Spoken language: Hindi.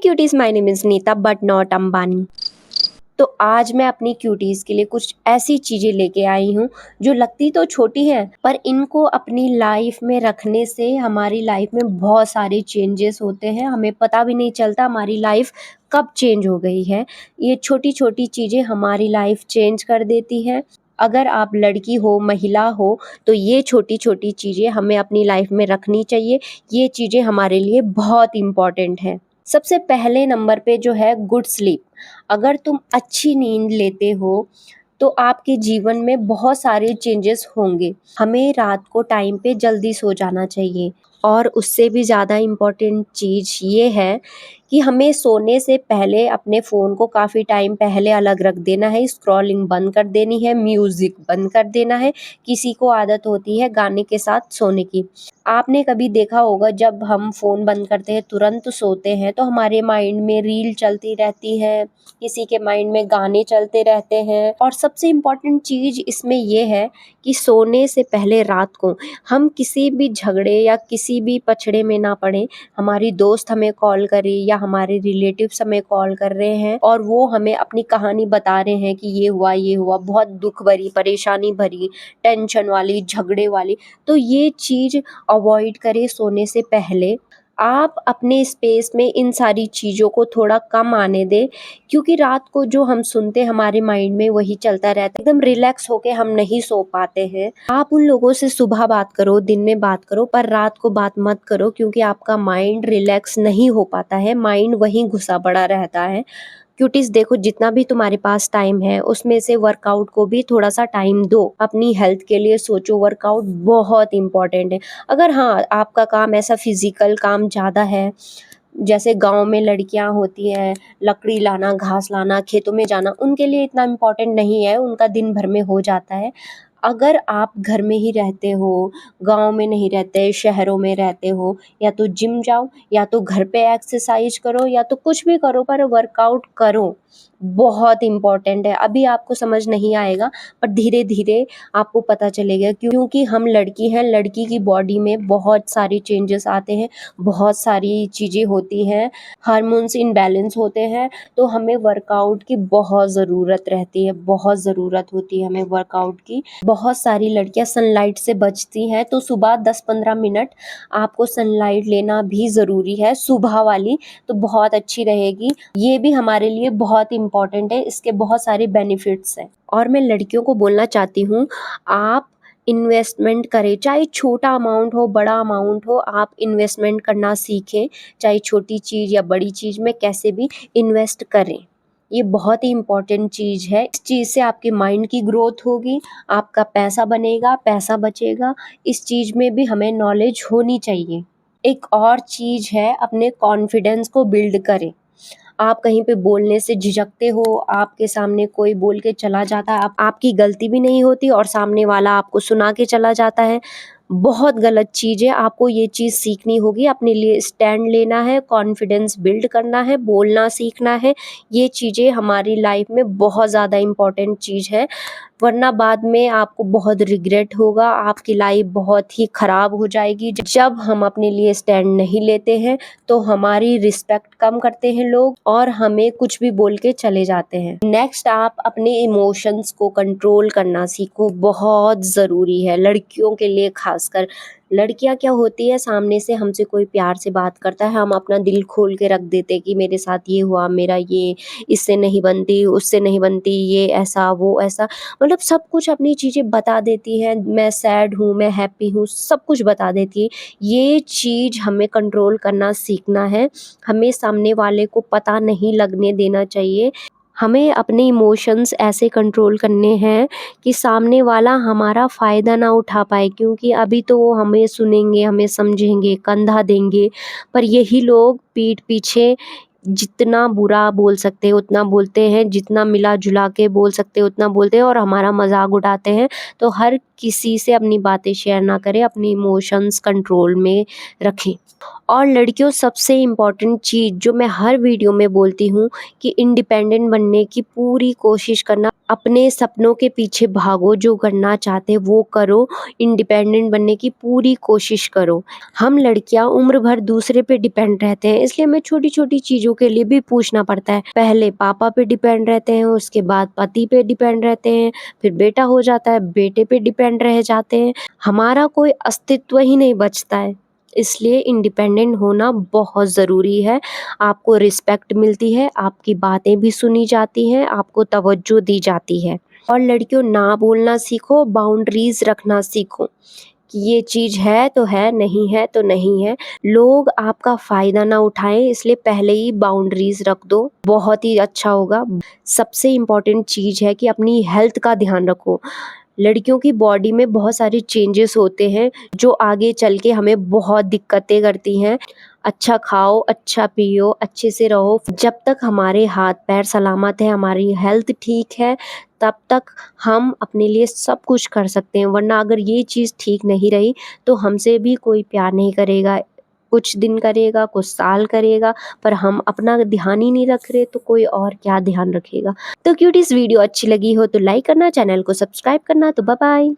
Cuties, my name is Neeta but not Ambani. तो आज मैं अपनी क्यूटीज के लिए कुछ ऐसी चीजें लेके आई हूँ जो लगती तो छोटी हैं, पर इनको अपनी लाइफ में रखने से हमारी लाइफ में बहुत सारे चेंजेस होते हैं। हमें पता भी नहीं चलता हमारी लाइफ कब चेंज हो गई है। ये छोटी छोटी चीजें हमारी लाइफ चेंज कर देती हैं। अगर आप लड़की हो, महिला हो, तो ये छोटी छोटी चीजें हमें अपनी लाइफ में रखनी चाहिए। ये चीजें हमारे लिए बहुत इम्पॉर्टेंट हैं। सबसे पहले नंबर पे जो है गुड स्लीप। अगर तुम अच्छी नींद लेते हो तो आपके जीवन में बहुत सारे चेंजेस होंगे। हमें रात को टाइम पे जल्दी सो जाना चाहिए। और उससे भी ज़्यादा इम्पोर्टेंट चीज़ ये है कि हमें सोने से पहले अपने फ़ोन को काफ़ी टाइम पहले अलग रख देना है, स्क्रॉलिंग बंद कर देनी है, म्यूज़िक बंद कर देना है। किसी को आदत होती है गाने के साथ सोने की। आपने कभी देखा होगा जब हम फ़ोन बंद करते हैं तुरंत सोते हैं तो हमारे माइंड में रील चलती रहती है, किसी के माइंड में गाने चलते रहते हैं। और सबसे इम्पोर्टेंट चीज़ इसमें ये है कि सोने से पहले रात को हम किसी भी झगड़े या किसी भी पछड़े में ना पड़े। हमारी दोस्त हमें कॉल करे या हमारे रिलेटिव्स हमें कॉल कर रहे हैं और वो हमें अपनी कहानी बता रहे हैं कि ये हुआ, बहुत दुख भरी, परेशानी भरी, टेंशन वाली, झगड़े वाली, तो ये चीज़ अवॉइड करें सोने से पहले। आप अपने स्पेस में इन सारी चीज़ों को थोड़ा कम आने दें, क्योंकि रात को जो हम सुनते हैं हमारे माइंड में वही चलता रहता है। एकदम रिलैक्स होके हम नहीं सो पाते हैं। आप उन लोगों से सुबह बात करो, दिन में बात करो, पर रात को बात मत करो, क्योंकि आपका माइंड रिलैक्स नहीं हो पाता है, माइंड वहीं घुसा पड़ा रहता है। क्यूटीज देखो, जितना भी तुम्हारे पास टाइम है उसमें से वर्कआउट को भी थोड़ा सा टाइम दो। अपनी हेल्थ के लिए सोचो, वर्कआउट बहुत इंपॉर्टेंट है। अगर हाँ आपका काम ऐसा फिजिकल काम ज़्यादा है, जैसे गांव में लड़कियां होती हैं, लकड़ी लाना, घास लाना, खेतों में जाना, उनके लिए इतना इम्पोर्टेंट नहीं है, उनका दिन भर में हो जाता है। अगर आप घर में ही रहते हो, गांव में नहीं रहते, शहरों में रहते हो, या तो जिम जाओ, या तो घर पे एक्सरसाइज करो, या तो कुछ भी करो, पर वर्कआउट करो। बहुत इम्पोर्टेंट है। अभी आपको समझ नहीं आएगा, पर धीरे धीरे आपको पता चलेगा, क्योंकि हम लड़की हैं, लड़की की बॉडी में बहुत सारे चेंजेस आते हैं, बहुत सारी चीज़ें होती हैं, हार्मोन्स इनबैलेंस होते हैं। तो हमें वर्कआउट की बहुत ज़रूरत रहती है, बहुत ज़रूरत होती है हमें वर्कआउट की। बहुत सारी लड़कियां सनलाइट से बचती हैं, तो सुबह 10-15 मिनट आपको सनलाइट लेना भी ज़रूरी है, सुबह वाली, तो बहुत अच्छी रहेगी। ये भी हमारे लिए बहुत इम्पॉर्टेंट है, इसके बहुत सारे बेनिफिट्स हैं। और मैं लड़कियों को बोलना चाहती हूँ, आप इन्वेस्टमेंट करें, चाहे छोटा अमाउंट हो, बड़ा अमाउंट हो, आप इन्वेस्टमेंट करना सीखें। चाहे छोटी चीज़ या बड़ी चीज़ में कैसे भी इन्वेस्ट करें। ये बहुत ही इम्पॉर्टेंट चीज़ है। इस चीज़ से आपके माइंड की ग्रोथ होगी, आपका पैसा बनेगा, पैसा बचेगा। इस चीज़ में भी हमें नॉलेज होनी चाहिए। एक और चीज़ है, अपने कॉन्फिडेंस को बिल्ड करें। आप कहीं पे बोलने से झिझकते हो, आपके सामने कोई बोल के चला जाता है, आपकी गलती भी नहीं होती और सामने वाला आपको सुना के चला जाता है, बहुत गलत चीज़ है। आपको ये चीज़ सीखनी होगी, अपने लिए स्टैंड लेना है, कॉन्फिडेंस बिल्ड करना है, बोलना सीखना है। ये चीज़ें हमारी लाइफ में बहुत ज़्यादा इम्पॉर्टेंट चीज़ है, वरना बाद में आपको बहुत रिग्रेट होगा, आपकी लाइफ बहुत ही ख़राब हो जाएगी। जब हम अपने लिए स्टैंड नहीं लेते हैं तो हमारी रिस्पेक्ट कम करते हैं लोग और हमें कुछ भी बोल के चले जाते हैं। नेक्स्ट, आप अपने इमोशंस को कंट्रोल करना सीखो, बहुत ज़रूरी है लड़कियों के लिए। खासकर लड़कियां क्या होती है, सामने से हमसे कोई प्यार से बात करता है, हम अपना दिल खोल के रख देते कि मेरे साथ ये हुआ, मेरा ये, इससे नहीं बनती, उससे नहीं बनती, ये ऐसा, वो ऐसा, मतलब सब कुछ अपनी चीज़ें बता देती है। मैं सैड हूँ, मैं हैप्पी हूँ, सब कुछ बता देती है। ये चीज़ हमें कंट्रोल करना सीखना है। हमें सामने वाले को पता नहीं लगने देना चाहिए। हमें अपने इमोशंस ऐसे कंट्रोल करने हैं कि सामने वाला हमारा फ़ायदा ना उठा पाए, क्योंकि अभी तो वो हमें सुनेंगे, हमें समझेंगे, कंधा देंगे, पर यही लोग पीठ पीछे जितना बुरा बोल सकते हैं उतना बोलते हैं, जितना मिला जुला के बोल सकते हैं उतना बोलते हैं और हमारा मजाक उड़ाते हैं। तो हर किसी से अपनी बातें शेयर ना करें, अपने इमोशंस कंट्रोल में रखें। और लड़कियों, सबसे इम्पॉर्टेंट चीज़ जो मैं हर वीडियो में बोलती हूँ कि इंडिपेंडेंट बनने की पूरी कोशिश करना, अपने सपनों के पीछे भागो, जो करना चाहते हो वो करो, इंडिपेंडेंट बनने की पूरी कोशिश करो। हम लड़कियां उम्र भर दूसरे पे डिपेंड रहते हैं, इसलिए हमें छोटी छोटी चीज़ों के लिए भी पूछना पड़ता है। पहले पापा पे डिपेंड रहते हैं, उसके बाद पति पे डिपेंड रहते हैं, फिर बेटा हो जाता है, बेटे पे डिपेंड रह जाते हैं, हमारा कोई अस्तित्व ही नहीं बचता है। इसलिए इंडिपेंडेंट होना बहुत ज़रूरी है। आपको रिस्पेक्ट मिलती है, आपकी बातें भी सुनी जाती हैं, आपको तवज्जो दी जाती है। और लड़कियों, ना बोलना सीखो, बाउंड्रीज रखना सीखो कि ये चीज़ है तो है, नहीं है तो नहीं है। लोग आपका फ़ायदा ना उठाएं, इसलिए पहले ही बाउंड्रीज रख दो, बहुत ही अच्छा होगा। सबसे इम्पॉर्टेंट चीज़ है कि अपनी हेल्थ का ध्यान रखो। लड़कियों की बॉडी में बहुत सारे चेंजेस होते हैं जो आगे चल के हमें बहुत दिक्कतें करती हैं। अच्छा खाओ, अच्छा पियो, अच्छे से रहो। जब तक हमारे हाथ पैर सलामत है, हमारी हेल्थ ठीक है, तब तक हम अपने लिए सब कुछ कर सकते हैं। वरना अगर ये चीज़ ठीक नहीं रही तो हमसे भी कोई प्यार नहीं करेगा। कुछ दिन करेगा, कुछ साल करेगा, पर हम अपना ध्यान ही नहीं रख रहे तो कोई और क्या ध्यान रखेगा। तो क्यूटीज, वीडियो अच्छी लगी हो तो लाइक करना, चैनल को सब्सक्राइब करना। तो बाय बाय।